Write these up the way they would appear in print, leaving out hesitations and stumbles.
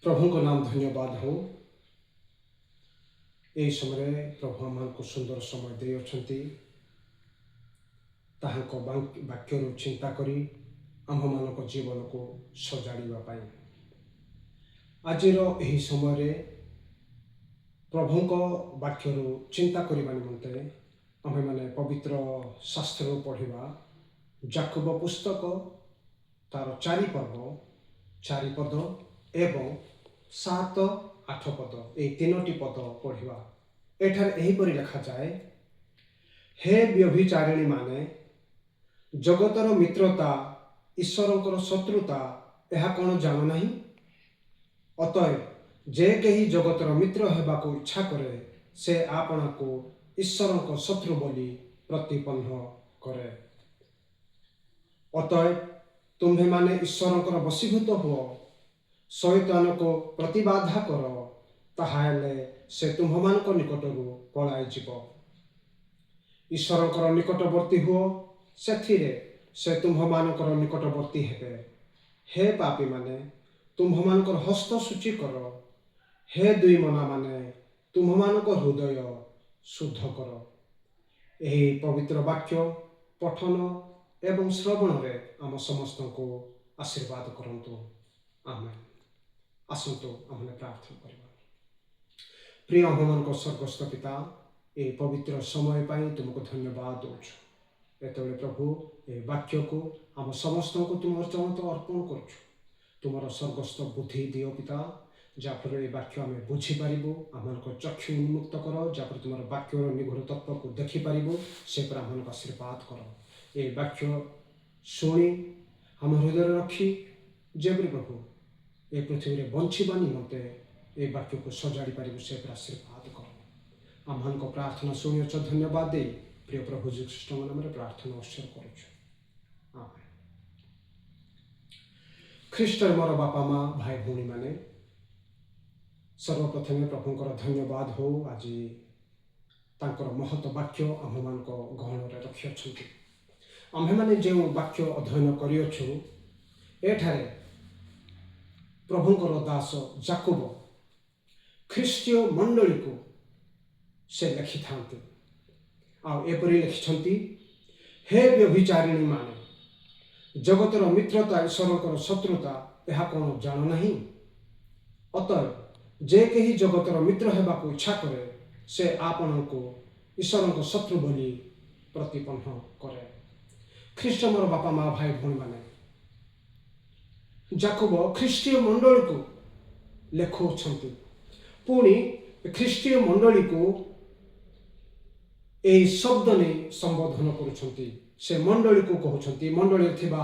प्रभु को नाम धन्यवाद हो। यही समय प्रभु आमको सुंदर समय दे अच्छी वाक्य चिंता करी आम मान जीवन को सजाड़ा आज यही समय प्रभु वाक्य चिंता करने निमंते आम मैंने पवित्र शास्त्र पढ़ा याकूब पुस्तक तार 4 पद एवं 7-8 पद ये 3टी पद पढ़ा। एठार एहीपरि लिखा जाए, हे व्यभिचारिणी माने जगतर मित्रता ईश्वरंकर शत्रुता यह कौन जान नहीं। अतएव जे कही जगतर मित्र हेबाको इच्छा करे से आपना को ईश्वरंक शत्रु बोली प्रतिपन्न करे। अतएव तुम्हें माने ईश्वरंकर वशीभूत हुओ, शैतान को प्रतिबाधा कर, ताहाले से तुम्हमानक निकटरू पलाई जीव। ईश्वरंकर निकटवर्ती हुओ, सेथिरे से तुम्हमानकर निकटवर्ती हेबे। हे पापी माने तुम्हमानकर हस्त शुचि कर, हे दुई मना माने तुम्हमानकर हृदय शुद्ध कर। यही पवित्र वाक्य पठन एवं श्रवण रे आम समस्त को आशीर्वाद करंतु। आमेन। आसंतु आमने प्रार्थना करबा। प्रिय आममान स्वर्गस्थ पिता, ये पवित्र समय पाई तुमको धन्यवाद दौछु। एतबेले प्रभु ये वाक्य को आम समस्त को तुम चरणत अर्पण करुछु। तुमर स्वर्गस्थ बुद्धि दियो पिता, जाफर ये वाक्य आम बुझीपर आम चक्षु उन्मुक्त कर, जाफर तुम वाक्यर निगूढ़ तत्व को देखिपर से पर आम आशीर्वाद कर। ये वाक्य शुणी आम हृदय रखी जेबरी प्रभु ये पृथ्वी में बंचवा निमंते ये वाक्य को सजाड़ी पार से पर आशीर्वाद कर। आम प्रार्थना शुणी अच्छ धन्यवाद दे प्रिय प्रभु जी ख्रीष्ट नाम प्रार्थना उत्सर्ग करुछु। आमेन। ख्रीष्टर मोर बापा माँ भाई भौणी माने सर्वप्रथमे प्रभुंकर धन्यवाद हो। आज तांकर महत वाक्य आम मान गहन रखी अच्छा। आम्भे माने जो वाक्य अध्ययन करियछु एठारे प्रभुंकर दास याकूब ख्रीष्टीय मंडली को से लिखि थांती आएपरि लिखिछंती, हे व्यभिचारिणी माने जगतर मित्रता ईश्वरंकर शत्रुता यह कौन जान नहीं। अतएव जे कही जगतर मित्र हेबाको इच्छा करे से आपण को ईश्वरंक शत्रु बोली प्रतिपन्न करे। ख्रीष्ट मोर बापा माँ भाई भौणी माने याकूब ख्रीष्टीय मंडली को लेखुछंती, पुणी ख्रीष्टीय मंडली को यही शब्द ने संबोधन करुछंती। से मंडली को कहउछंती, मंडली थिबा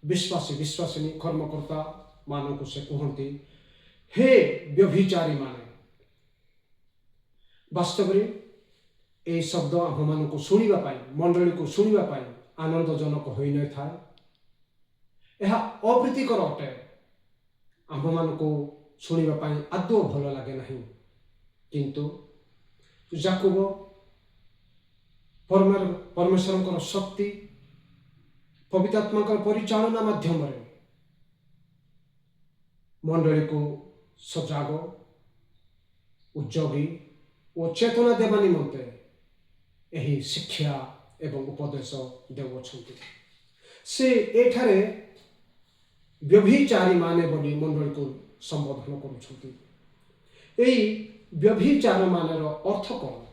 विश्वासी विश्वासिनी कर्मकर्ता मानक से कहती, हे व्यभिचारी माने। वास्तव में यही शब्द आम मान शुणा मंडली को शुणा आनंदजनक हो न था। यह अप्रीतिकर अटे, आम मान को शुणा आदौ भल लगे ना। किंतु याकूब परमेश्वर शक्ति पवित्रात्मा परिचालना माध्यम मंडली को सजाग उद्योगी और चेतना देवा निमंते यही शिक्षा एवं उपदेश देउछंती। से एठारे व्यभिचारी माने बोली मंडली को संबोधन करुछंती। एई व्यभिचार मानेर अर्थ कौन?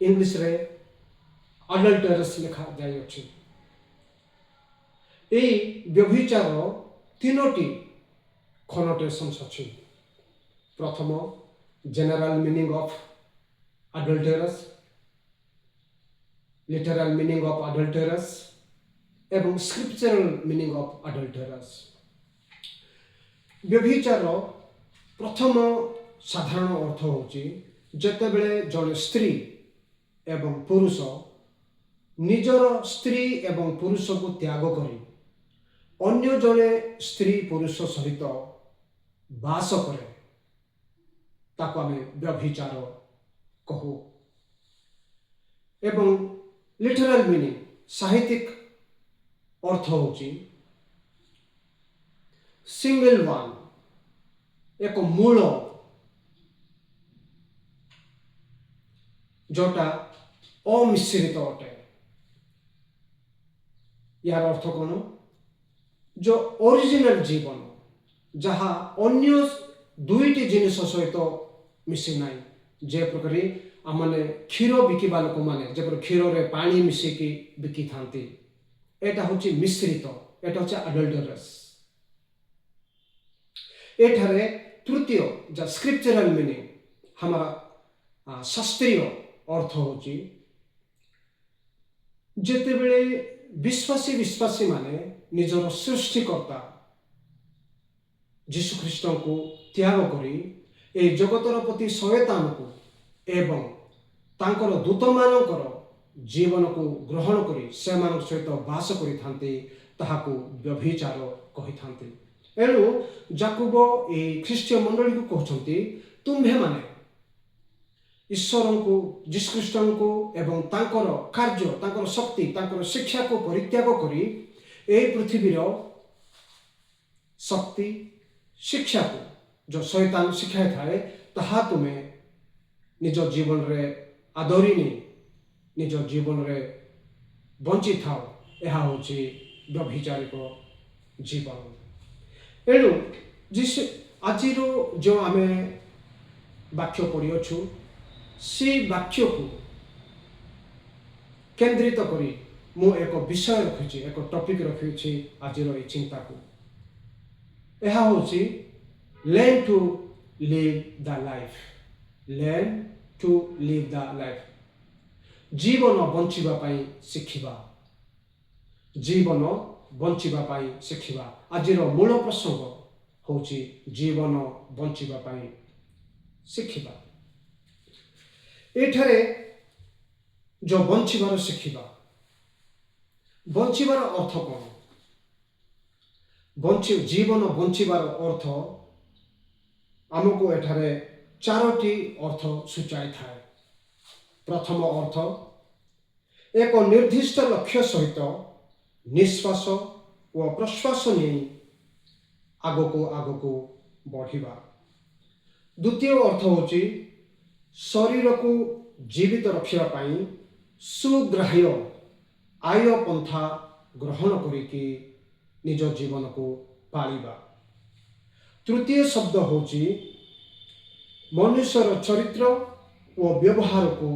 इंग्लिश रे अडल्टरस लिखा जाय अछि। एई व्यभिचार 3टी कनोटेशंस अछि। प्रथम general meaning of adulterous, literal meaning of adulterous एवं स्क्रिप्चरल मीनिंग ऑफ अडल्टरस। व्यभिचार प्रथम साधारण अर्थ होची जेतेबेले जड़े स्त्री एवं पुरुष निजर स्त्री एवं पुरुष को त्याग करी अन्य जड़े स्त्री पुरुष सहित बास करे ताको आमे व्यभिचार कहू। एवं लिटरल मीनिंग साहित्यिक अर्थ होची सिंगल वन ଏକ ମୂଳ जोटा अमिश्रित अटे। यार अर्थ कौन? जो ओरिजिनल जीवन जहाँ अन्य दुईटी जिनिस सहित मिसी ना, जे प्रकार आमने क्षीर बिकिबा लोक मैंने जब क्षीर रे पानी मिसिकी बिकी थांती, एटा होची मिश्रित, एटा होची अडल्टरस। एठारे तृतीय जा स्क्रिप्चरल मीनिंग हमारा शास्त्रीय अर्थ होची जेतेबेले विश्वासी माने निजर सृष्टिकर्ता जीशु ख्रीष्ट को त्याग करी ए जगतर प्रति शयतान को एवं तांकर दूत मानकर जीवन को ग्रहण करी से मान सहित बास करि थांते, ताहाको व्यभिचार कहि थांते। एणु याकूब ए ख्रीष्टीय मंडली को कहते तुम्भे माने ईश्वर को जीशु ख्रीष्ट को एवं तांकर कार्य तांकर शक्ति तांकर शिक्षा को परित्याग करी ए पृथ्वीर शक्ति शिक्षा को जो शैतान शिखाई थाए ताहा तुमे निज जीवन रे आदरिनी निज जीवन रे बंची थाओ, यह होची व्यभिचारिक जीवन। एणु जीशु आज जो आमे वाक्य पढ़ी अच्छु से वाक्य को केंद्रित करी मु एक विषय रखी एक टॉपिक रखी आज चिंता को, यह होची learn to live the life. Learn to live the life, जीवन बंचिबा पाई शिखिबा, जीवन बंचिबा पाई शिखिबा। आज मूल प्रसंग होची जीवन बंचिबा पाई शिखिबा। एठारे जो बंचिबार शिखिबा, बंचिबार अर्थ कौन? जीवन बंचिबार अर्थ आमको एठारे चारोटी अर्थ सूचाई थाए। प्रथम अर्थ एक निर्दिष्ट लक्ष्य सहित निश्वास व प्रश्वास नहीं आगको बढ़िबा। द्वितीय अर्थ होची शरीर को जीवित रखिया पाई सुग्राह्य आय पंथा ग्रहण करिकी निज जीवन को पालिबा। तृतीय शब्द होची मनुष्यर चरित्र व व्यवहार को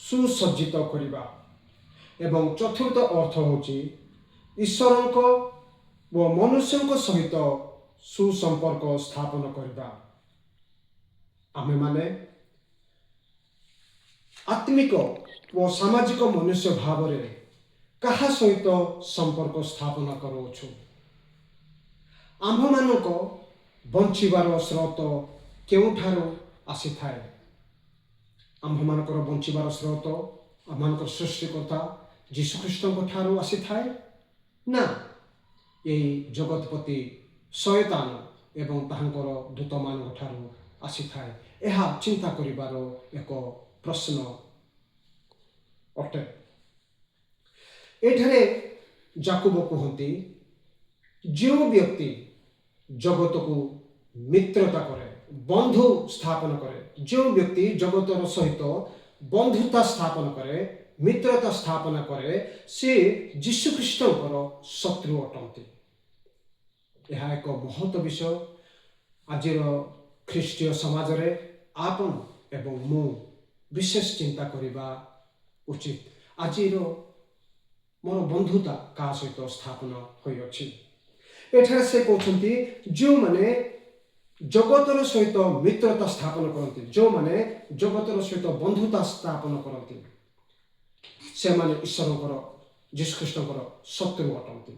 सुसज्जित करिबा। एवं चतुर्थ अर्थ होची ईश्वरक व मनुष्य सहित सुसंपर्क स्थापन करिबा। आमे माने आत्मिक व सामाजिक मनुष्य भाव रे कहा सहित संपर्क स्थापन करूछु। आम्भ मानक बंचिबार स्रोत केउठारो आसी थाए? आम्भ मानकर बंचिबार स्रोत आम मानकर सृष्टिकर्ता जीशु ख्रीष्ट ठारो आसी थाए ना यही जगतपति शयतान एवं ताहांकर दूत मान ठारो आसी थाए? यह चिंता करिबार एक प्रश्न अटे। एठारे याकूब कहते जो व्यक्ति जगत को मित्रता करे बंधु स्थापन करे, जो व्यक्ति जगतर सहित बंधुता स्थापन करे मित्रता स्थापन करे से जीशु ख्रीष्टंकर शत्रु अटंती। यह एक महत्व विषय आज ख्रीष्टीय समाज रे आपन एवं मु विशेष चिंता करिबा उचित। आज मोर बंधुता का सहित स्थापन होई अछि। एठारे से कहते जो माने जगतर सहित मित्रता स्थापन करती, जो माने जगतर सहित बंधुता स्थापन करती से माने ईश्वरकर जीशु ख्रीष्टकर शत्रु अटंती।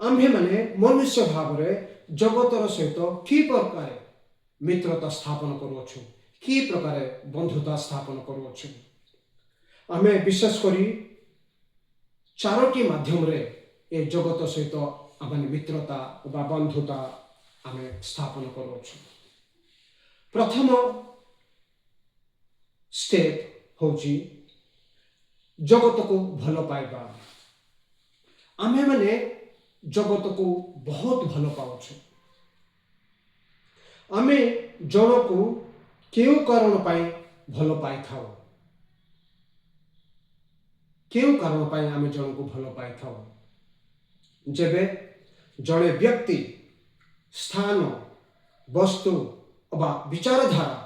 आम्भे माने मनुष्य भाव रे जगतर सहित कि प्रकार मित्रता स्थापन करूछु, कि प्रकार बंधुता स्थापन करूछु। आमे विशेष करी चारोटी माध्यम रे ए जगत सहित आमे मित्रता व बंधुता आमे स्थापन करूछु। प्रथम स्टेप होची जगत को भल पाइबा। आमे माने जगत को बहुत भल पाउछु। ଆମେ ଜଣକୁ କେଉଁ କାରଣ ପାଇଁ ଭଲ ପାଇଥାଉ? କେଉଁ କାରଣ ପାଇଁ ଆମେ ଜଣକୁ ଭଲ ପାଇଥାଉ? ଯେବେ ଜଣେ ବ୍ୟକ୍ତି, ସ୍ଥାନ, ବସ୍ତୁ ଅବା ବିଚାରଧାରା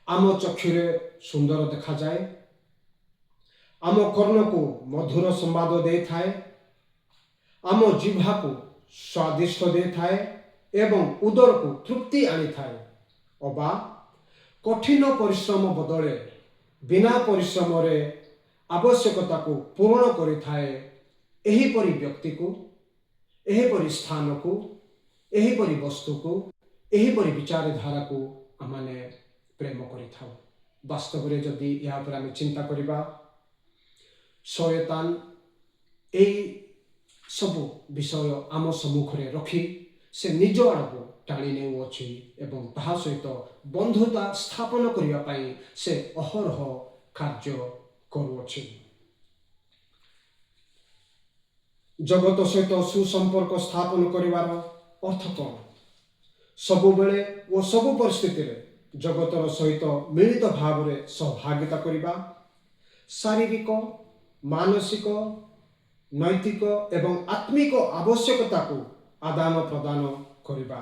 ଆମ ଚକ୍ଷୁରେ ସୁନ୍ଦର ଦେଖାଯାଏ, ଆମ କର୍ଣ୍ଣକୁ ମଧୁର ସମ୍ବାଦ ଦେଇଥାଏ, ଆମ ଜିହ୍ବାକୁ ସ୍ୱାଦିଷ୍ଟ ଦେଇଥାଏ ଏବଂ ଉଦରକୁ ତୃପ୍ତି ଆଣିଥାଏ, ଅବା କଠିନ ପରିଶ୍ରମ ବଦଳରେ ବିନା ପରିଶ୍ରମରେ ଆବଶ୍ୟକତାକୁ ପୂରଣ କରିଥାଏ, ଏହିପରି ବ୍ୟକ୍ତିକୁ, ଏହିପରି ସ୍ଥାନକୁ, ଏହିପରି ବସ୍ତୁକୁ, ଏହିପରି ବିଚାରଧାରାକୁ ଆମେ ପ୍ରେମ କରିଥାଉ। ବାସ୍ତବରେ ଯଦି ଏହା ଉପରେ ଆମେ ଚିନ୍ତା କରିବା, ଶୟତାନ ଏହି ସବୁ ବିଷୟ ଆମ ସମ୍ମୁଖରେ ରଖି ସେ ନିଜ ଆଡ଼କୁ ଟାଣି ନେଉଅଛି ଏବଂ ତାହା ସହିତ ବନ୍ଧୁତା ସ୍ଥାପନ କରିବା ପାଇଁ ସେ ଅହରହ କାର୍ଯ୍ୟ କରୁଅଛି। ଜଗତ ସହିତ ସୁସମ୍ପର୍କ ସ୍ଥାପନ କରିବାର ଅର୍ଥ କ'ଣ? ସବୁବେଳେ ଓ ସବୁ ପରିସ୍ଥିତିରେ ଜଗତର ସହିତ ମିଳିତ ଭାବରେ ସହଭାଗିତା କରିବା, ଶାରୀରିକ, ମାନସିକ, ନୈତିକ ଏବଂ ଆତ୍ମିକ ଆବଶ୍ୟକତାକୁ ଆଦାନ ପ୍ରଦାନ କରିବା।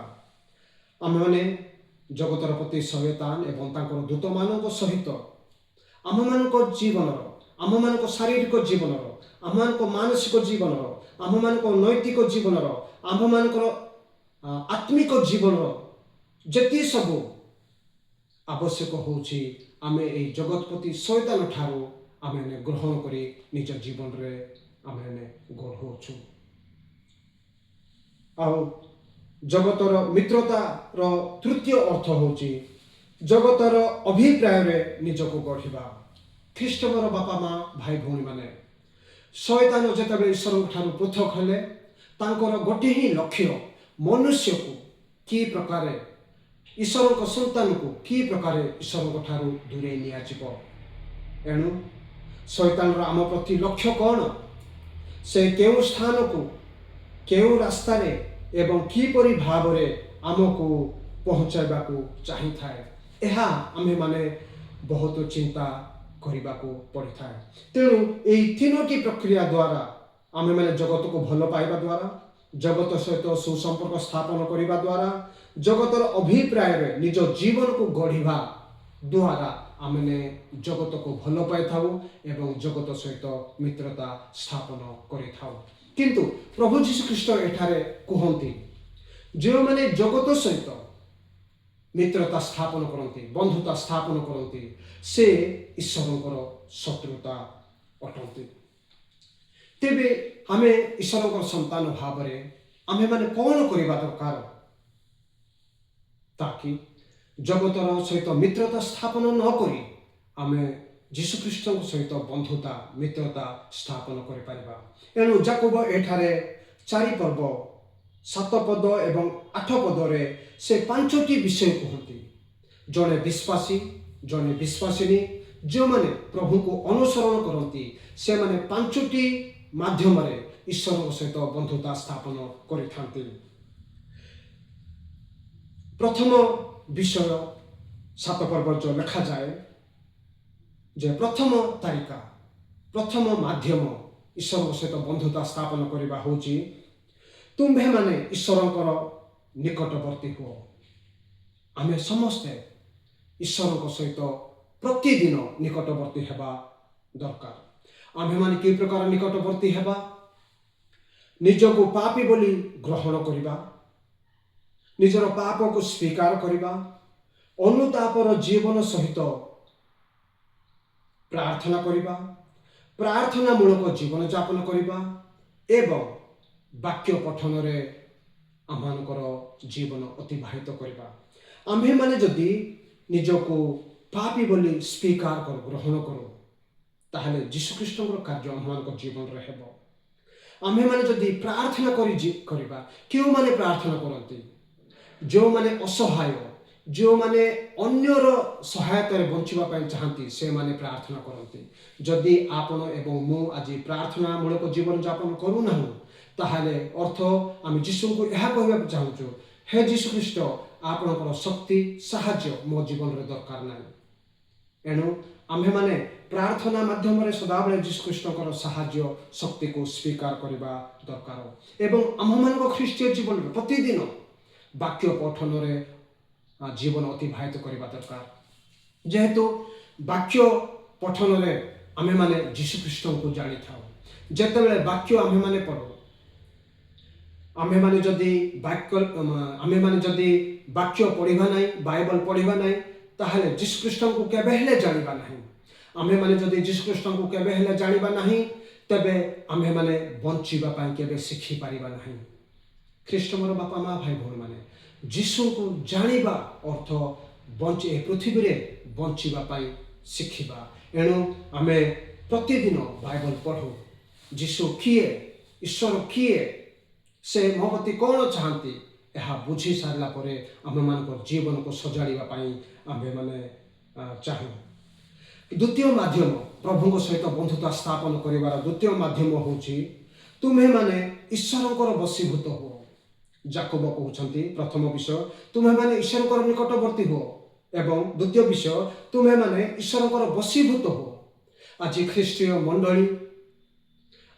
ଆମେମାନେ ଜଗତର ପ୍ରତି ଶୟତାନ ଏବଂ ତାଙ୍କର ଦୂତମାନଙ୍କ ସହିତ ଆମମାନଙ୍କ ଜୀବନର, ଆମମାନଙ୍କ ଶାରୀରିକ ଜୀବନର, ଆମମାନଙ୍କ ମାନସିକ ଜୀବନର, ଆମମାନଙ୍କ ନୈତିକ ଜୀବନର, ଆମମାନଙ୍କର ଆତ୍ମିକ ଜୀବନର ଯେତିକି ସବୁ ଆବଶ୍ୟକ ହେଉଛି, ଆମେ ଏହି ଜଗତପତି ଶୟତାନ ଠାରୁ ଆମେ ଗ୍ରହଣ କରି ନିଜ ଜୀବନରେ ଆମେ ଗଢ଼ୁଅଛୁ। ଆଉ ଜଗତର ମିତ୍ରତାର ତୃତୀୟ ଅର୍ଥ ହେଉଛି ଜଗତର ଅଭିପ୍ରାୟରେ ନିଜକୁ ଗଢ଼ିବା। ଖ୍ରୀଷ୍ଟଙ୍କର ବାପା ମା, ଭାଇ ଭଉଣୀମାନେ, ଶୟତାନ ଯେତେବେଳେ ଈଶ୍ୱରଙ୍କ ଠାରୁ ପୃଥକ ହେଲେ, ତାଙ୍କର ଗୋଟିଏ ହିଁ ଲକ୍ଷ୍ୟ ମନୁଷ୍ୟକୁ କି ପ୍ରକାର, ଈଶ୍ୱରଙ୍କ ସନ୍ତାନକୁ କି ପ୍ରକାର ଈଶ୍ୱରଙ୍କ ଠାରୁ ଦୂରେଇ ନିଆଯିବ। ଏଣୁ ଶୟତାନର ଆମ ପ୍ରତି ଲକ୍ଷ୍ୟ କ'ଣ? ସେ କେଉଁ ସ୍ଥାନକୁ, କେଉଁ ରାସ୍ତାରେ ଏବଂ କିପରି ଭାବରେ ଆମକୁ ପହଞ୍ଚାଇବାକୁ ଚାହିଁଥାଏ, ଏହା ଆମେମାନେ ବହୁତ ଚିନ୍ତା କରିବାକୁ ପଡ଼ିଥାଏ। ତେଣୁ ଏହି ତିନୋଟି ପ୍ରକ୍ରିୟା ଦ୍ୱାରା ଆମେମାନେ ଜଗତକୁ ଭଲ ପାଇବା ଦ୍ୱାରା, ଜଗତ ସହିତ ସୁସମ୍ପର୍କ ସ୍ଥାପନ କରିବା ଦ୍ୱାରା, ଜଗତର ଅଭିପ୍ରାୟରେ ନିଜ ଜୀବନକୁ ଗଢ଼ିବା ଦ୍ୱାରା ଆମେ ଜଗତକୁ ଭଲ ପାଇଥାଉ ଏବଂ ଜଗତ ସହିତ ମିତ୍ରତା ସ୍ଥାପନ କରିଥାଉ। କିନ୍ତୁ ପ୍ରଭୁ ଯୀଶୁଖ୍ରୀଷ୍ଟ ଏଠାରେ କୁହନ୍ତି, ଯେଉଁମାନେ ଜଗତ ସହିତ ମିତ୍ରତା ସ୍ଥାପନ କରନ୍ତି, ବନ୍ଧୁତା ସ୍ଥାପନ କରନ୍ତି, ସେ ଈଶ୍ୱରଙ୍କର ଶତ୍ରୁତା ଅଟନ୍ତି। ତେବେ ଆମେ ଈଶ୍ୱରଙ୍କର ସନ୍ତାନ ଭାବରେ ଆମେମାନେ କ'ଣ କରିବା ଦରକାର? ତାକି ଜଗତର ସହିତ ମିତ୍ରତା ସ୍ଥାପନ ନ କରି ଆମେ ଯୀଶୁଖ୍ରୀଷ୍ଟଙ୍କ ସହିତ ବନ୍ଧୁତା, ମିତ୍ରତା ସ୍ଥାପନ କରିପାରିବା। ଏଣୁ ଯାକୋବ ଏଠାରେ 4 ପର୍ବ 7 ପଦ ଏବଂ 8 ପଦରେ ସେ 5ଟି ବିଷୟ କୁହନ୍ତି। ଜଣେ ବିଶ୍ୱାସୀ, ଜଣେ ବିଶ୍ୱାସିନୀ ଯେଉଁମାନେ ପ୍ରଭୁଙ୍କୁ ଅନୁସରଣ କରନ୍ତି, ସେମାନେ 5ଟି ମାଧ୍ୟମରେ ଈଶ୍ୱରଙ୍କ ସହିତ ବନ୍ଧୁତା ସ୍ଥାପନ କରିଥାନ୍ତି। ପ୍ରଥମ ବିଷୟ 7 ପର୍ବ ଯେଉଁ ଲେଖାଯାଏ ଯେ ପ୍ରଥମ ତାରିକା, ପ୍ରଥମ ମାଧ୍ୟମ ଈଶ୍ୱରଙ୍କ ସହିତ ବନ୍ଧୁତା ସ୍ଥାପନ କରିବା ହେଉଛି ତୁମ୍ଭେମାନେ ଈଶ୍ୱରଙ୍କର ନିକଟବର୍ତ୍ତୀ ହୁଅ। ଆମେ ସମସ୍ତେ ଈଶ୍ୱରଙ୍କ ସହିତ ପ୍ରତିଦିନ ନିକଟବର୍ତ୍ତୀ ହେବା ଦରକାର। ଆମ୍ଭେମାନେ କି ପ୍ରକାର ନିକଟବର୍ତ୍ତୀ ହେବା? ନିଜକୁ ପାପୀ ବୋଲି ଗ୍ରହଣ କରିବା, ନିଜର ପାପକୁ ସ୍ୱୀକାର କରିବା, ଅନୁତାପର ଜୀବନ ସହିତ ପ୍ରାର୍ଥନା କରିବା, ପ୍ରାର୍ଥନାମୂଳକ ଜୀବନଯାପନ କରିବା ଏବଂ ବାକ୍ୟ ପଠନରେ ଆମମାନଙ୍କର ଜୀବନ ଅତିବାହିତ କରିବା। ଆମ୍ଭେମାନେ ଯଦି ନିଜକୁ ପାପୀ ବୋଲି ସ୍ୱୀକାର କରୁ, ଗ୍ରହଣ କରୁ, ତାହେଲେ ଯୀଶୁଖ୍ରୀଷ୍ଟଙ୍କର କାର୍ଯ୍ୟ ଆମମାନଙ୍କ ଜୀବନରେ ହେବ। ଆମ୍ଭେମାନେ ଯଦି ପ୍ରାର୍ଥନା କରିବା, କେଉଁମାନେ ପ୍ରାର୍ଥନା କରନ୍ତି? ଯେଉଁମାନେ ଅସହାୟ, ଯେଉଁମାନେ ଅନ୍ୟର ସହାୟତାରେ ବଞ୍ଚିବା ପାଇଁ ଚାହାନ୍ତି, ସେମାନେ ପ୍ରାର୍ଥନା କରନ୍ତି। ଯଦି ଆପଣ ଏବଂ ମୁଁ ଆଜି ପ୍ରାର୍ଥନାମୂଳକ ଜୀବନଯାପନ କରୁନାହୁଁ, ତାହେଲେ ଅର୍ଥ ଆମେ ଯୀଶୁଙ୍କୁ ଏହା କହିବାକୁ ଚାହୁଁଛୁ, ହେ ଯୀଶୁଖ୍ରୀଷ୍ଟ, ଆପଣଙ୍କର ଶକ୍ତି ସାହାଯ୍ୟ ମୋ ଜୀବନରେ ଦରକାର ନାହିଁ। ଏଣୁ ଆମ୍ଭେମାନେ ପ୍ରାର୍ଥନା ମାଧ୍ୟମରେ ସଦାବେଳେ ଯୀଶୁଖ୍ରୀଷ୍ଟଙ୍କର ସାହାଯ୍ୟ ଶକ୍ତିକୁ ସ୍ୱୀକାର କରିବା ଦରକାର ଏବଂ ଆମ୍ଭମାନଙ୍କ ଖ୍ରୀଷ୍ଟୀୟ ଜୀବନରେ ପ୍ରତିଦିନ ବାକ୍ୟ ପଠନରେ ଜୀବନ ଅତିବାହିତ କରିବା ଦରକାର। ଯେହେତୁ ବାକ୍ୟ ପଠନରେ ଆମେମାନେ ଯୀଶୁଖ୍ରୀଷ୍ଟଙ୍କୁ ଜାଣିଥାଉ। ଯେତେବେଳେ ବାକ୍ୟ ଆମେମାନେ ପଢ଼ୁ, ଆମେମାନେ ଯଦି ବାକ୍ୟ ପଢ଼ିବା ନାହିଁ, ବାଇବଲ ପଢ଼ିବା ନାହିଁ, ତାହେଲେ ଯୀଶୁଖ୍ରୀଷ୍ଟଙ୍କୁ କେବେ ହେଲେ ଜାଣିବା ନାହିଁ। ଆମେମାନେ ଯଦି ଯୀଶୁଖ୍ରୀଷ୍ଟଙ୍କୁ କେବେ ହେଲେ ଜାଣିବା ନାହିଁ, ତେବେ ଆମେମାନେ ବଞ୍ଚିବା ପାଇଁ କେବେ ଶିଖିପାରିବା ନାହିଁ। ଖ୍ରୀଷ୍ଟ ମୋର ବାପା ମା ଭାଇ ଭଉଣୀମାନେ, ଯୀଶୁଙ୍କୁ ଜାଣିବା ଅର୍ଥ ଏ ପୃଥିବୀରେ ବଞ୍ଚିବା ପାଇଁ ଶିଖିବା। ଏଣୁ ଆମେ ପ୍ରତିଦିନ ବାଇବଲ ପଢ଼ୁ। ଯୀଶୁ କିଏ, ଈଶ୍ୱର କିଏ, ସେ ମୋ ପ୍ରତି କ'ଣ ଚାହାନ୍ତି, ଏହା ବୁଝି ସାରିଲା ପରେ ଆମମାନଙ୍କ ଜୀବନକୁ ସଜାଡ଼ିବା ପାଇଁ ଆମ୍ଭେମାନେ ଚାହୁଁ। ଦ୍ୱିତୀୟ ମାଧ୍ୟମ, ପ୍ରଭୁଙ୍କ ସହିତ ବନ୍ଧୁତା ସ୍ଥାପନ କରିବାର ଦ୍ୱିତୀୟ ମାଧ୍ୟମ ହେଉଛି ତୁମେମାନେ ଈଶ୍ୱରଙ୍କର ବଶୀଭୂତ ହୁଅ। ଯାକୋବ କହୁଛନ୍ତି ପ୍ରଥମ ବିଷୟ, ତୁମେମାନେ ଈଶ୍ୱରଙ୍କର ନିକଟବର୍ତ୍ତୀ ହୁଅ, ଏବଂ ଦ୍ୱିତୀୟ ବିଷୟ, ତୁମେମାନେ ଈଶ୍ୱରଙ୍କର ବଶୀଭୂତ ହୁଅ। ଆଜି ଖ୍ରୀଷ୍ଟୀୟ ମଣ୍ଡଳୀ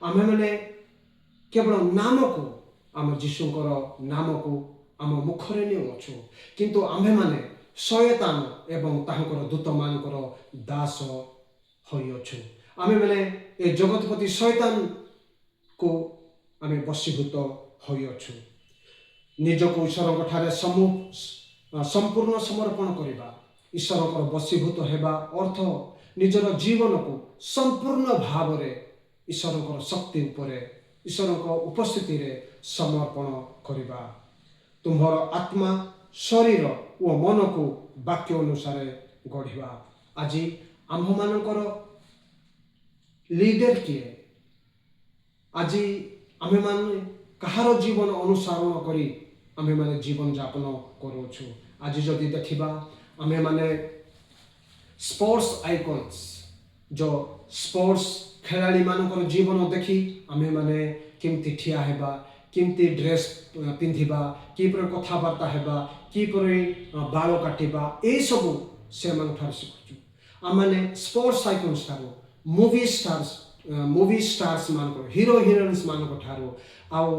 ଆମେମାନେ କେବଳ ନାମକୁ, ଆମ ଯୀଶୁଙ୍କର ନାମକୁ ଆମ ମୁଖରେ ନେଉଅଛୁ, କିନ୍ତୁ ଆମ୍ଭେମାନେ ଶୟତାନ ଏବଂ ତାହାଙ୍କର ଦୂତମାନଙ୍କର ଦାସ ହୋଇଅଛୁ। ଆମେମାନେ ଏ ଜଗତପତି ଶୟତାନକୁ ଆମେ ବଶୀଭୂତ ହୋଇଅଛୁ। ନିଜକୁ ଈଶ୍ୱରଙ୍କ ଠାରେ ସମ୍ପୂର୍ଣ୍ଣ ସମର୍ପଣ କରିବା। ଈଶ୍ୱରଙ୍କର ବଶୀଭୂତ ହେବା ଅର୍ଥ ନିଜର ଜୀବନକୁ ସମ୍ପୂର୍ଣ୍ଣ ଭାବରେ ଈଶ୍ୱରଙ୍କର ଶକ୍ତି ଉପରେ, ଈଶ୍ୱରଙ୍କ ଉପସ୍ଥିତିରେ ସମର୍ପଣ କରିବା। ତୁମ୍ଭର ଆତ୍ମା, ଶରୀର ଓ ମନକୁ ବାକ୍ୟ ଅନୁସାରେ ଗଢ଼ିବା। ଆଜି ଆମ୍ଭମାନଙ୍କର ଲିଡର କିଏ? ଆଜି ଆମେମାନେ କାହାର ଜୀବନ ଅନୁସରଣ କରି ଆମେମାନେ ଜୀବନଯାପନ କରୁଅଛୁ? ଆଜି ଯଦି ଦେଖିବା, ଆମେମାନେ ସ୍ପୋର୍ଟସ୍ ଆଇକନ୍ସ, ଯେଉଁ ସ୍ପୋର୍ଟସ୍ ଖେଳାଳିମାନଙ୍କର ଜୀବନ ଦେଖି ଆମେମାନେ କେମିତି ଠିଆ ହେବା, କେମିତି ଡ୍ରେସ୍ ପିନ୍ଧିବା, କିପରି କଥାବାର୍ତ୍ତା ହେବା, କିପରି ବାଳ କାଟିବା, ଏସବୁ ସେମାନଙ୍କଠାରୁ ଶିଖୁଛୁ। ଆମମାନେ ସ୍ପୋର୍ଟସ୍ ଆଇକନ୍ସ ଠାରୁ, ମୁଭି ଷ୍ଟାର୍ସ ମାନଙ୍କର, ହିରୋ ହିରୋଇନ୍ସ ମାନଙ୍କ ଠାରୁ, ଆଉ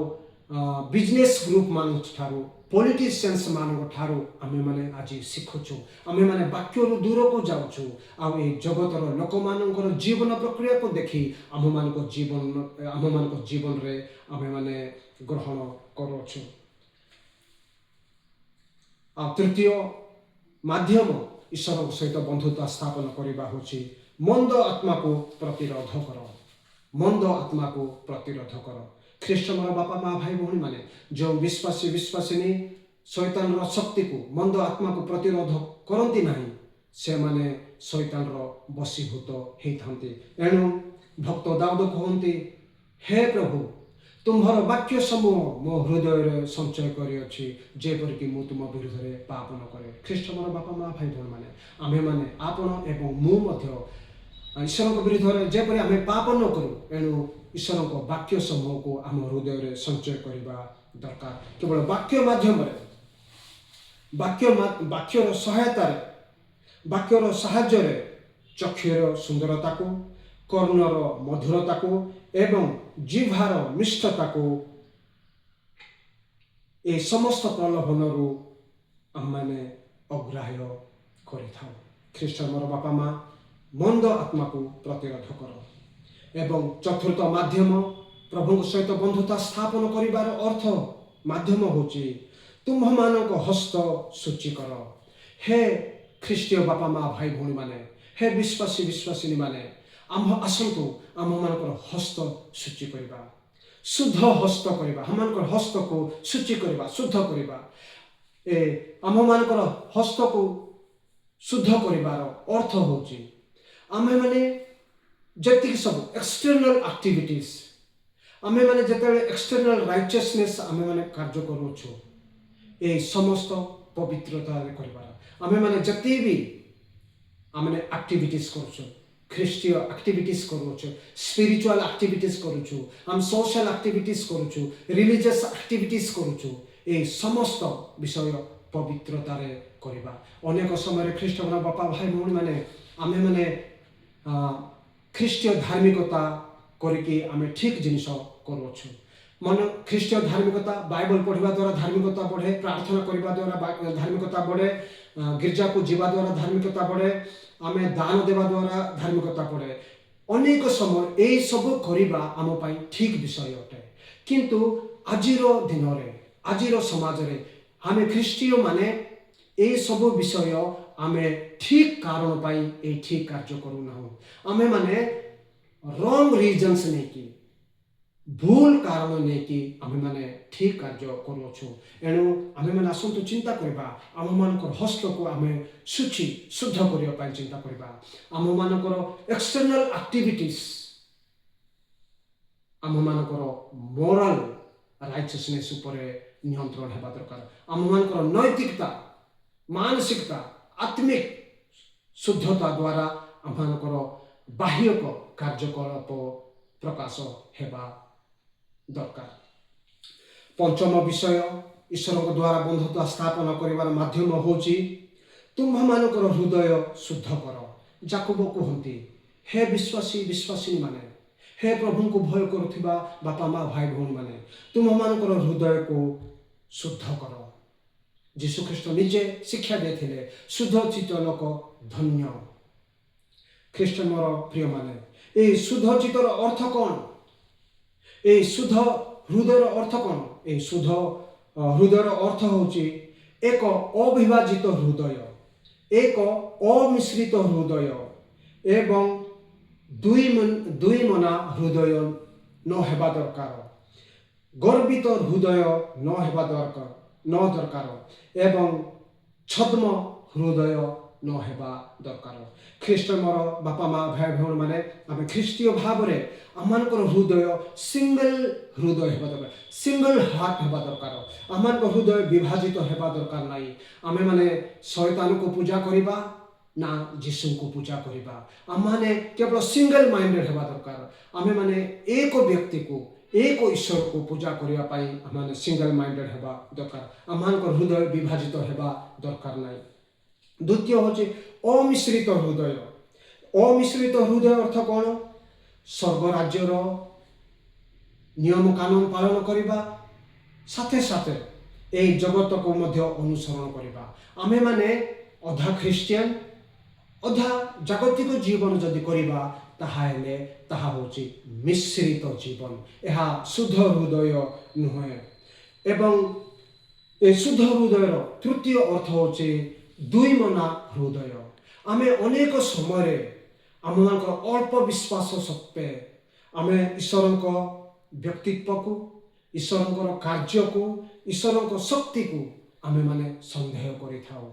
ବିଜନେସ୍ ଗ୍ରୁପ ମାନଙ୍କ ଠାରୁ, ପଲିଟିସିଆନ୍ସ ମାନଙ୍କ ଠାରୁ ଆମେମାନେ ଆଜି ଶିଖୁଛୁ। ଆମେମାନେ ବାକ୍ୟରୁ ଦୂରକୁ ଯାଉଛୁ, ଆଉ ଏ ଜଗତର ଲୋକମାନଙ୍କର ଜୀବନ ପ୍ରକ୍ରିୟାକୁ ଦେଖି ଆମମାନଙ୍କ ଜୀବନରେ ଆମେମାନେ ଗ୍ରହଣ କରୁଅଛୁ। ଆଉ ତୃତୀୟ ମାଧ୍ୟମ ଈଶ୍ୱରଙ୍କ ସହିତ ବନ୍ଧୁତା ସ୍ଥାପନ କରିବା ହେଉଛି ମନ୍ଦ ଆତ୍ମାକୁ ପ୍ରତିରୋଧ କର। ମନ୍ଦ ଆତ୍ମାକୁ ପ୍ରତିରୋଧ କର। ଖ୍ରୀଷ୍ଟଙ୍କର ବାପା ମା ଭାଇ ଭଉଣୀମାନେ, ଯେଉଁ ବିଶ୍ୱାସିନୀ ଶୈତାନର ଶକ୍ତିକୁ, ମନ୍ଦ ଆତ୍ମାକୁ ପ୍ରତିରୋଧ କରନ୍ତି ନାହିଁ, ସେମାନେ ଶୈତାନର ବଶୀଭୂତ ହେଇଥାନ୍ତି। ଏଣୁ ଭକ୍ତ ଦାଉଦ କହନ୍ତି, ହେ ପ୍ରଭୁ, ତୁମ୍ଭର ବାକ୍ୟ ସମୂହ ମୋ ହୃଦୟରେ ସଞ୍ଚୟ କରିଅଛି, ଯେପରିକି ମୁଁ ତୁମ ବିରୁଦ୍ଧରେ ପାପ ନ କରେ। ଖ୍ରୀଷ୍ଟଙ୍କର ବାପା ମା ଭାଇ ଭଉଣୀମାନେ, ଆମ୍ଭେମାନେ, ଆପଣ ଏବଂ ମୁଁ ମଧ୍ୟ ଈଶ୍ୱରଙ୍କ ବିରୁଦ୍ଧରେ ଯେପରି ଆମେ ପାପ ନ କରୁ, ଏଣୁ ଈଶ୍ୱରଙ୍କ ବାକ୍ୟ ସମୂହକୁ ଆମ ହୃଦୟରେ ସଞ୍ଚୟ କରିବା ଦରକାର। କେବଳ ବାକ୍ୟ ମାଧ୍ୟମରେ, ବାକ୍ୟର ସହାୟତାରେ, ବାକ୍ୟର ସାହାଯ୍ୟରେ ଚକ୍ଷୁର ସୁନ୍ଦରତାକୁ, କର୍ଣ୍ଣର ମଧୁରତାକୁ ଏବଂ ଜିହ୍ବାର ମିଷ୍ଟତାକୁ, ଏ ସମସ୍ତ ପ୍ରଲୋଭନରୁ ଆମମାନେ ଅଗ୍ରାହ୍ୟ କରିଥାଉ। ଖ୍ରୀଷ୍ଟଙ୍କର ବାପା ମା, ମନ୍ଦ ଆତ୍ମାକୁ ପ୍ରତିରୋଧ କର। ଏବଂ ଚତୁର୍ଥ ମାଧ୍ୟମ, ପ୍ରଭୁଙ୍କ ସହିତ ବନ୍ଧୁତା ସ୍ଥାପନ କରିବାର ଅର୍ଥ ମାଧ୍ୟମ ହେଉଛି ତୁମ୍ଭମାନଙ୍କ ହସ୍ତ ସୂଚୀ କର। ହେ ଖ୍ରୀଷ୍ଟୀୟ ବାପା ମା ଭାଇ ଭଉଣୀମାନେ, ହେ ବିଶ୍ୱାସିନୀ ମାନେ, ଆସନ୍ତୁ ଆମମାନଙ୍କର ହସ୍ତ ସୂଚୀ କରିବା, ଶୁଦ୍ଧ ହସ୍ତ କରିବା। ଆମମାନଙ୍କର ହସ୍ତକୁ ସୂଚୀ କରିବା, ଶୁଦ୍ଧ କରିବା। ଆମମାନଙ୍କର ହସ୍ତକୁ ଶୁଦ୍ଧ କରିବାର ଅର୍ଥ ହେଉଛି ଆମେମାନେ ଯେତିକି ସବୁ ଏକ୍ସଟର୍ନାଲ ଆକ୍ଟିଭିଟିସ୍, ଆମେମାନେ ଯେତେବେଳେ ଏକ୍ସଟର୍ନାଲ ରାଇଚିୟସନେସ୍ ଆମେମାନେ କାର୍ଯ୍ୟ କରୁଅଛୁ, ଏ ସମସ୍ତ ପବିତ୍ରତାରେ କରିବାର। ଆମେମାନେ ଯେତିକି ବି ଆମମାନେ ଆକ୍ଟିଭିଟିସ୍ କରୁଛୁ, ଖ୍ରୀଷ୍ଟୀୟ ଆକ୍ଟିଭିଟିସ୍ କରୁଅଛୁ, ସ୍ପିରିଚୁଆଲ ଆକ୍ଟିଭିଟିସ୍ କରୁଛୁ, ଆମେ ସୋସିଆଲ ଆକ୍ଟିଭିଟିସ୍ କରୁଛୁ, ରିଲିଜିୟସ୍ ଆକ୍ଟିଭିଟିସ୍ କରୁଛୁ, ଏ ସମସ୍ତ ବିଷୟ ପବିତ୍ରତାରେ କରିବା। ଅନେକ ସମୟରେ ଖ୍ରୀଷ୍ଟର ବାପା ଭାଇ ଭଉଣୀମାନେ ଆମେମାନେ ଖ୍ରୀଷ୍ଟୀୟ ଧାର୍ମିକତା କରିକି ଆମେ ଠିକ୍ ଜିନିଷ କରୁଅଛୁ। ଖ୍ରୀଷ୍ଟୀୟ ଧାର୍ମିକତା ବାଇବଲ ପଢ଼ିବା ଦ୍ୱାରା ଧାର୍ମିକତା ବଢ଼େ, ପ୍ରାର୍ଥନା କରିବା ଦ୍ୱାରା ଧାର୍ମିକତା ବଢ଼େ, ଗିର୍ଜାକୁ ଯିବା ଦ୍ୱାରା ଧାର୍ମିକତା ବଢ଼େ, ଆମେ ଦାନ ଦେବା ଦ୍ୱାରା ଧାର୍ମିକତା ବଢ଼େ। ଅନେକ ସମୟ ଏହିସବୁ କରିବା ଆମ ପାଇଁ ଠିକ୍ ବିଷୟ ଅଟେ। କିନ୍ତୁ ଆଜିର ଦିନରେ, ଆଜିର ସମାଜରେ ଆମେ ଖ୍ରୀଷ୍ଟୀୟମାନେ ଏହିସବୁ ବିଷୟ ଆମେ ଠିକ୍ କାରଣ ପାଇଁ ଏହି ଠିକ୍ କାର୍ଯ୍ୟ କରୁନାହୁଁ। ଆମେମାନେ ରଙ୍ଗ ରିଜନ୍ସ ନେଇକି, ଭୁଲ କାରଣ ନେଇକି ଆମେମାନେ ଠିକ୍ କାର୍ଯ୍ୟ କରୁଅଛୁ। ଏଣୁ ଆମେମାନେ ଆସନ୍ତୁ ଚିନ୍ତା କରିବା, ଆମମାନଙ୍କର ହସ୍ତକୁ ଆମେ ଶୁଦ୍ଧ କରିବା ପାଇଁ ଚିନ୍ତା କରିବା। ଆମମାନଙ୍କର ଏକ୍ସଟର୍ନାଲ ଆକ୍ଟିଭିଟିସ୍ ଆମମାନଙ୍କର ମୋରାଲ ରାଇଚସନେସ୍ ଉପରେ ନିୟନ୍ତ୍ରଣ ହେବା ଦରକାର। ଆମମାନଙ୍କର ନୈତିକତା, ମାନସିକତା, ଆତ୍ମିକ ଶୁଦ୍ଧତା ଦ୍ୱାରା ଆମମାନଙ୍କର ବାହ୍ୟକ କାର୍ଯ୍ୟକଳାପ ପ୍ରକାଶ ହେବା ଦରକାର। ପଞ୍ଚମ ବିଷୟ, ଈଶ୍ୱରଙ୍କ ଦ୍ୱାରା ବନ୍ଧୁତା ସ୍ଥାପନ କରିବାର ମାଧ୍ୟମ ହେଉଛି ତୁମ୍ଭମାନଙ୍କର ହୃଦୟ ଶୁଦ୍ଧ କର। ଯାକୋବ କୁହନ୍ତି, ହେ ବିଶ୍ୱାସୀମାନେ, ହେ ପ୍ରଭୁଙ୍କୁ ଭୟ କରୁଥିବା ବାପା ମା ଭାଇ ଭଉଣୀମାନେ, ତୁମମାନଙ୍କର ହୃଦୟକୁ ଶୁଦ୍ଧ କର। ଯୀଶୁଖ୍ରୀଷ୍ଟ ନିଜେ ଶିକ୍ଷା ଦେଇଥିଲେ, ଶୁଦ୍ଧ ଚିତ୍ତ ଲୋକ ଧନ୍ୟ। ଖ୍ରୀଷ୍ଟଙ୍କର ପ୍ରିୟମାନେ, ଏହି ଶୁଦ୍ଧ ଚିତ୍ତର ଅର୍ଥ କ'ଣ? ଏହି ଶୁଦ୍ଧ ହୃଦୟର ଅର୍ଥ କ'ଣ? ଏହି ଶୁଦ୍ଧ ହୃଦୟର ଅର୍ଥ ହେଉଛି ଏକ ଅବିଭାଜିତ ହୃଦୟ, ଏକ ଅମିଶ୍ରିତ ହୃଦୟ ଏବଂ ଦୁଇ ମନା ହୃଦୟ ନ ହେବା ଦରକାର, ଗର୍ବିତ ହୃଦୟ ନ ହେବା ଦରକାର ଏବଂ ଛଦ୍ମ ହୃଦୟ ନ ହେବା ଦରକାର। ଖ୍ରୀଷ୍ଟଙ୍କର ବାପା ମା ଭାଇ ଭଉଣୀମାନେ, ଆମେ ଖ୍ରୀଷ୍ଟୀୟ ଭାବରେ ଆମମାନଙ୍କର ହୃଦୟ ସିଙ୍ଗଲ ହୃଦୟ ହେବା ଦରକାର, ସିଙ୍ଗଲ ହାର୍ଟ ହେବା ଦରକାର। ଆମମାନଙ୍କ ହୃଦୟ ବିଭାଜିତ ହେବା ଦରକାର ନାହିଁ। ଆମେମାନେ ଶୈତାନକୁ ପୂଜା କରିବା ନା ଯୀଶୁଙ୍କୁ ପୂଜା କରିବା। ଆମମାନେ କେବଳ ସିଙ୍ଗଲ ମାଇଣ୍ଡେଡ୍ ହେବା ଦରକାର। ଆମେମାନେ ଏକ ବ୍ୟକ୍ତିକୁ, ଏକ ଈଶ୍ୱରକୁ ପୂଜା କରିବା ପାଇଁ ଆମମାନେ ସିଙ୍ଗଲ ମାଇଣ୍ଡେଡ୍ ହେବା ଦରକାର। ଆମମାନଙ୍କର ହୃଦୟ ବିଭାଜିତ ହେବା ଦରକାର ନାହିଁ। ଦ୍ୱିତୀୟ ହେଉଛି ଅମିଶ୍ରିତ ହୃଦୟ। ଅମିଶ୍ରିତ ହୃଦୟ ଅର୍ଥ କ'ଣ? ସ୍ୱର୍ଗ ରାଜ୍ୟର ନିୟମ କାନୁନ ପାଳନ କରିବା ସାଥେ ସାଥେ ଏହି ଜଗତକୁ ମଧ୍ୟ ଅନୁସରଣ କରିବା। ଆମେମାନେ ଅଧା ଖ୍ରୀଷ୍ଟିଆନ, ଅଧା ଜାଗତିକ ଜୀବନ ଯଦି କରିବା, ତାହେଲେ ତାହା ହେଉଛି ମିଶ୍ରିତ ଜୀବନ। ଏହା ଶୁଦ୍ଧ ହୃଦୟ ନୁହେଁ। ଏବଂ ଏ ଶୁଦ୍ଧ ହୃଦୟର ତୃତୀୟ ଅର୍ଥ ହେଉଛି ଦୁଇ ମନା ହୃଦୟ। ଆମେ ଅନେକ ସମୟରେ ଆମମାନଙ୍କର ଅଳ୍ପ ବିଶ୍ୱାସ ସତ୍ତ୍ୱେ ଆମେ ଈଶ୍ୱରଙ୍କ ବ୍ୟକ୍ତିତ୍ୱକୁ, ଈଶ୍ୱରଙ୍କର କାର୍ଯ୍ୟକୁ, ଈଶ୍ୱରଙ୍କ ଶକ୍ତିକୁ ଆମେମାନେ ସନ୍ଦେହ କରିଥାଉ।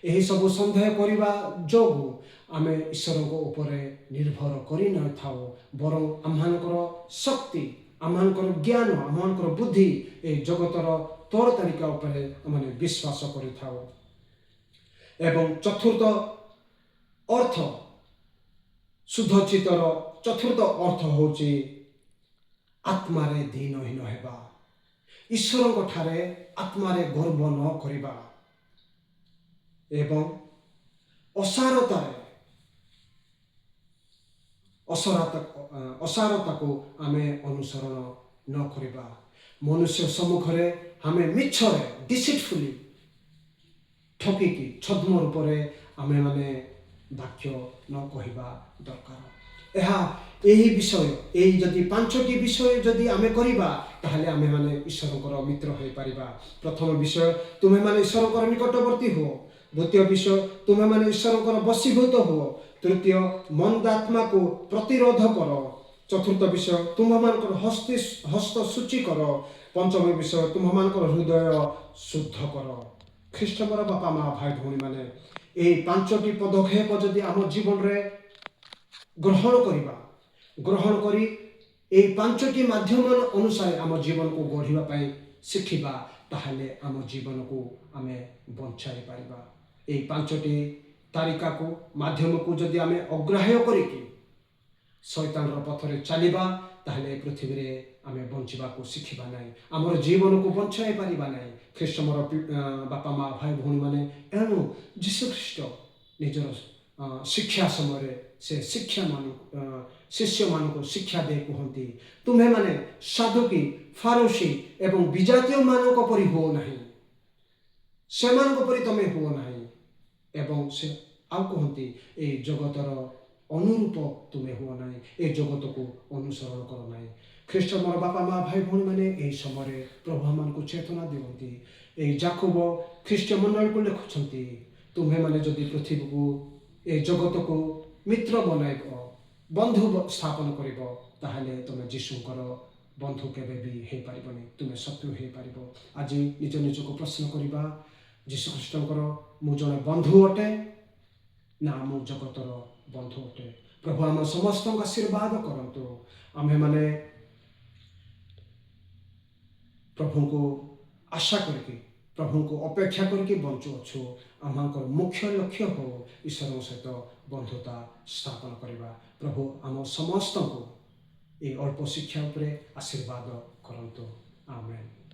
ଏହିସବୁ ସନ୍ଦେହ କରିବା ଯୋଗୁଁ ଆମେ ଈଶ୍ୱରଙ୍କ ଉପରେ ନିର୍ଭର କରିନଥାଉ, ବରଂ ଆମମାନଙ୍କର ଶକ୍ତି, ଆମମାନଙ୍କର ଜ୍ଞାନ, ଆମମାନଙ୍କର ବୁଦ୍ଧି ଏହି ଜଗତର ତୌର ତାରିକା ଉପରେ ଆମେ ବିଶ୍ୱାସ କରିଥାଉ। ଏବଂ ଚତୁର୍ଥ ଅର୍ଥ, ଶୁଦ୍ଧ ଚିତ୍ତର ଚତୁର୍ଥ ଅର୍ଥ ହେଉଛି ଆତ୍ମାରେ ଦୀନହୀନ ହେବା, ଈଶ୍ୱରଙ୍କ ଠାରେ ଆତ୍ମାରେ ଗର୍ବ ନ କରିବା ଏବଂ ଅସାରତାକୁ ଆମେ ଅନୁସରଣ ନ କରିବା। ମନୁଷ୍ୟ ସମ୍ମୁଖରେ ଆମେ ମିଛରେ, ଡିସିଟଫୁଲି, ଠକିକି, ଛଦ୍ମ ରୂପରେ ଆମେମାନେ ବାକ୍ୟ ନ କହିବା ଦରକାର। ଏହି ବିଷୟ, ଏହି ଯଦି ପାଞ୍ଚଟି ବିଷୟ ଯଦି ଆମେ କରିବା, ତାହେଲେ ଆମେମାନେ ଈଶ୍ୱରଙ୍କର ମିତ୍ର ହୋଇପାରିବା। ପ୍ରଥମ ବିଷୟ, ତୁମେମାନେ ଈଶ୍ୱରଙ୍କର ନିକଟବର୍ତ୍ତୀ ହୁଅ। ଦ୍ୱିତୀୟ ବିଷୟ, ତୁମେମାନେ ଈଶ୍ୱରଙ୍କର ବଶୀଭୂତ ହୁଅ। ତୃତୀୟ, ମନ୍ଦାତ୍ମାକୁ ପ୍ରତିରୋଧ କର। ଚତୁର୍ଥ ବିଷୟ, ତୁମମାନଙ୍କର ହସ୍ତ ଶୁଚି କର। ପଞ୍ଚମ ବିଷୟ, ତୁମମାନଙ୍କର ହୃଦୟ ଶୁଦ୍ଧ କର। ଖ୍ରୀଷ୍ଟଙ୍କର ବାପା ମା ଭାଇ ଭଉଣୀମାନେ, ଏହି ପାଞ୍ଚଟି ପଦକ୍ଷେପ ଯଦି ଆମ ଜୀବନରେ ଗ୍ରହଣ କରି ଏହି ପାଞ୍ଚଟି ମାଧ୍ୟମ ଅନୁସାରେ ଆମ ଜୀବନକୁ ଗଢ଼ିବା ପାଇଁ ଶିଖିବା, ତାହେଲେ ଆମ ଜୀବନକୁ ଆମେ ବଞ୍ଚାଇ ପାରିବା। ଏହି ପାଞ୍ଚଟି ତାରିକାକୁ, ମାଧ୍ୟମକୁ ଯଦି ଆମେ ଅଗ୍ରାହ୍ୟ କରିକି ଶୈତାନର ପଥରେ ଚାଲିବା, ତାହେଲେ ଏ ପୃଥିବୀରେ ଆମେ ବଞ୍ଚିବାକୁ ଶିଖିବା ନାହିଁ, ଆମର ଜୀବନକୁ ବଞ୍ଚାଇ ପାରିବା ନାହିଁ। ଖ୍ରୀଷ୍ଟ ମୋର ବାପା ମା ଭାଇ ଭଉଣୀମାନେ, ଏଣୁ ଯୀଶୁଖ୍ରୀଷ୍ଟ ନିଜର ଶିକ୍ଷା ସମୟରେ ସେ ଶିଷ୍ୟମାନଙ୍କୁ ଶିକ୍ଷା ଦେଇ କୁହନ୍ତି, ତୁମ୍ଭେମାନେ ସାଧୁକି ଫାରୁସି ଏବଂ ବିଜାତୀୟମାନଙ୍କ ପରି ହୁଅ ନାହିଁ, ସେମାନଙ୍କ ପରି ତମେ ହୁଅ ନାହିଁ। ଏବଂ ସେ ଆଉ କୁହନ୍ତି, ଏ ଜଗତର ଅନୁରୂପ ତୁମେ ହୁଅ ନାହିଁ, ଏ ଜଗତକୁ ଅନୁସରଣ କର ନାହିଁ। ଖ୍ରୀଷ୍ଟ ମୋର ବାପା ମା ଭାଇ ଭଉଣୀମାନେ ଏହି ସମୟରେ ପ୍ରଭୁ ଆମମାନଙ୍କୁ ଚେତନା ଦିଅନ୍ତି। ଏହି ଯାକୋବ ଖ୍ରୀଷ୍ଟ ମଣ୍ଡଳୀକୁ ଲେଖୁଛନ୍ତି, ତୁମ୍ଭେମାନେ ଯଦି ପୃଥିବୀକୁ ଏ ଜଗତକୁ ମିତ୍ର ବନାଇବ, ବନ୍ଧୁ ସ୍ଥାପନ କରିବ, ତାହେଲେ ତୁମେ ଯୀଶୁଙ୍କର ବନ୍ଧୁ କେବେ ବି ହେଇପାରିବନି, ତୁମେ ଶତ୍ରୁ ହେଇପାରିବ। ଆଜି ନିଜ ନିଜକୁ ପ୍ରଶ୍ନ କରିବା, ଯୀଶୁଖ୍ରୀଷ୍ଟଙ୍କର ମୁଁ ଜଣେ ବନ୍ଧୁ ଅଟେ ନା ମୁଁ ଜଗତର ବନ୍ଧୁ ଅଟେ? ପ୍ରଭୁ ଆମ ସମସ୍ତଙ୍କୁ ଆଶୀର୍ବାଦ କରନ୍ତୁ। ଆମ୍ଭେମାନେ ପ୍ରଭୁଙ୍କୁ ଆଶା କରିକି, ପ୍ରଭୁଙ୍କୁ ଅପେକ୍ଷା କରିକି ବଞ୍ଚୁଅଛୁ। ଆମଙ୍କର ମୁଖ୍ୟ ଲକ୍ଷ୍ୟ ହେଉ ଈଶ୍ୱରଙ୍କ ସହିତ ବନ୍ଧୁତା ସ୍ଥାପନ କରିବା। ପ୍ରଭୁ ଆମ ସମସ୍ତଙ୍କୁ ଏ ଅଳ୍ପ ଶିକ୍ଷା ଉପରେ ଆଶୀର୍ବାଦ କରନ୍ତୁ। ଆମେନ୍।